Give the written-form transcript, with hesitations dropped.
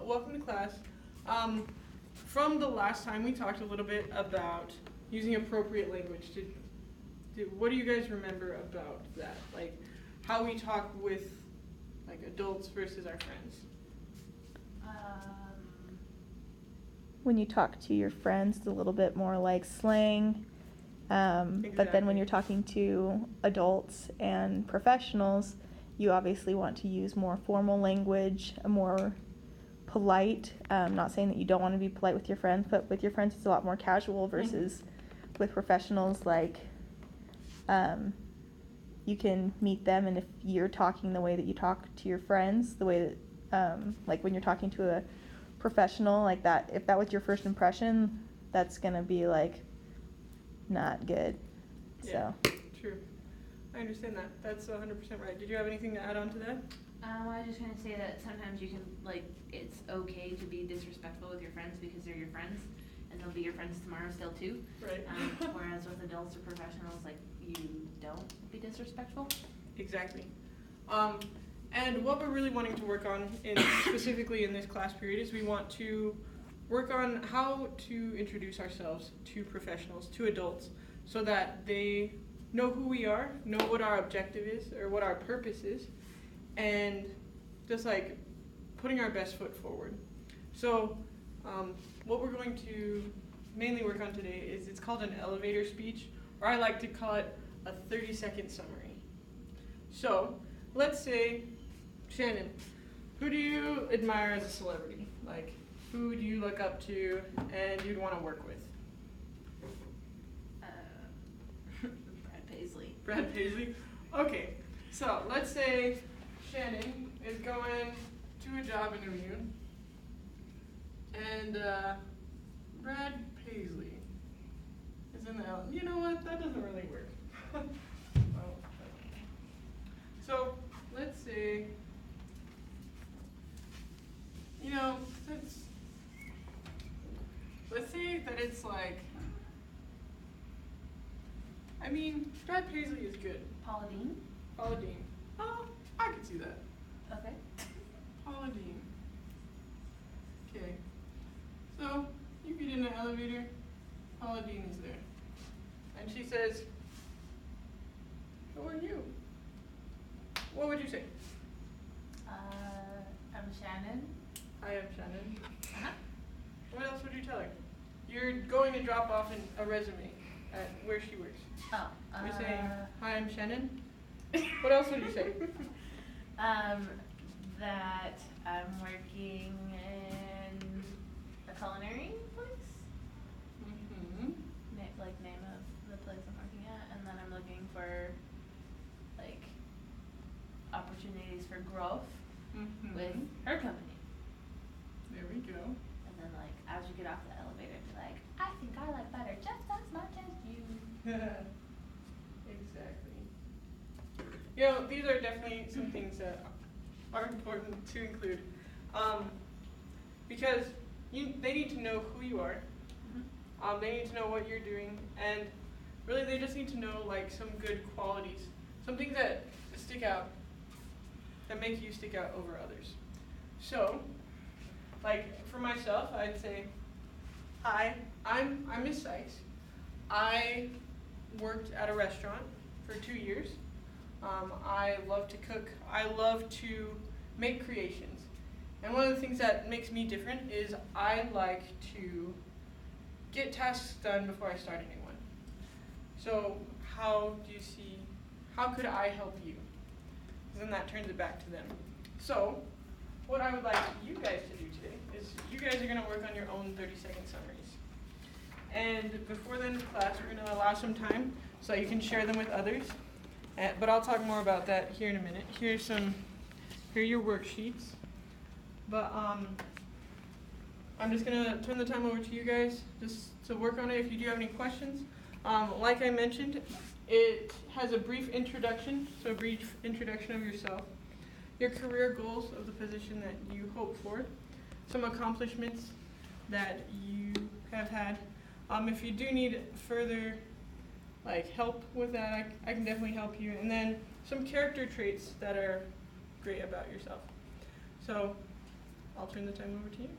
welcome to class. From the last time we talked a little bit about using appropriate language. What do you guys remember about that? Like how we talk with like adults versus our friends? When you talk to your friends, it's a little bit more like slang. But then when you're talking to adults and professionals, you obviously want to use more formal language, a more polite. Not saying that you don't want to be polite with your friends, but with your friends it's a lot more casual versus with professionals. Like you can meet them, and if you're talking the way that you talk to your friends, the way that like when you're talking to a professional like that, if that was your first impression, that's gonna be like not good. Yeah, so true. I understand that. That's 100% right. Did you have anything to add on to that? I was just going to say that sometimes you can, like, it's okay to be disrespectful with your friends because they're your friends, and they'll be your friends tomorrow still too. Right. Whereas with adults or professionals, like, you don't be disrespectful. Exactly. And what we're really wanting to work on, specifically in this class period, is we want to work on how to introduce ourselves to professionals, to adults, so that they know who we are, know what our objective is, or what our purpose is, and just like putting our best foot forward. So what we're going to mainly work on today is, it's called an elevator speech, or I like to call it a 30-second summary. So let's say, Shannon, who do you admire as a celebrity? Like, who do you look up to and you'd want to work with? Brad Paisley. Brad Paisley? Okay, so let's say Shannon is going to a job interview and Brad Paisley is in the You know what? That doesn't really work. Well, so let's say, let's say that it's like, Brad Paisley is good. Paula Deen? Paula Deen. Oh, I could see that. Okay. Paula Deen. Okay. So, you get in the elevator, Paula Deen is there. And she says, "Who are you?" What would you say? I'm Shannon. I am Shannon. Uh-huh. What else would you tell her? You're going to drop off a resume at where she works. Oh. You're saying, "Hi, I'm Shannon." What else would you say? That I'm working in a culinary place. Mm-hmm. Like name of the place I'm working at, and then I'm looking for like opportunities for growth with her company. There we go. And then like as you get off the elevator, be like, I think I like butter just as much as you. Exactly. These are definitely some things that are important to include, because they need to know who you are. They need to know what you're doing, and really they just need to know like some good qualities, some things that stick out, that make you stick out over others. So, like for myself, I'd say, "Hi, I'm Miss Sykes. I worked at a restaurant for 2 years. I love to cook. I love to make creations. And one of the things that makes me different is I like to get tasks done before I start a new one. So how could I help you?" And then that turns it back to them. So what I would like you guys to do today is you guys are going to work on your own 30-second summaries. And before the end of class, we're going to allow some time so you can share them with others. But I'll talk more about that here in a minute. Here are your worksheets. But I'm just going to turn the time over to you guys just to work on it if you do have any questions. Like I mentioned, it has a brief introduction, so a brief introduction of yourself, your career goals of the position that you hope for, some accomplishments that you have had. If you do need further help with that, I can definitely help you. And then some character traits that are great about yourself. So I'll turn the time over to you.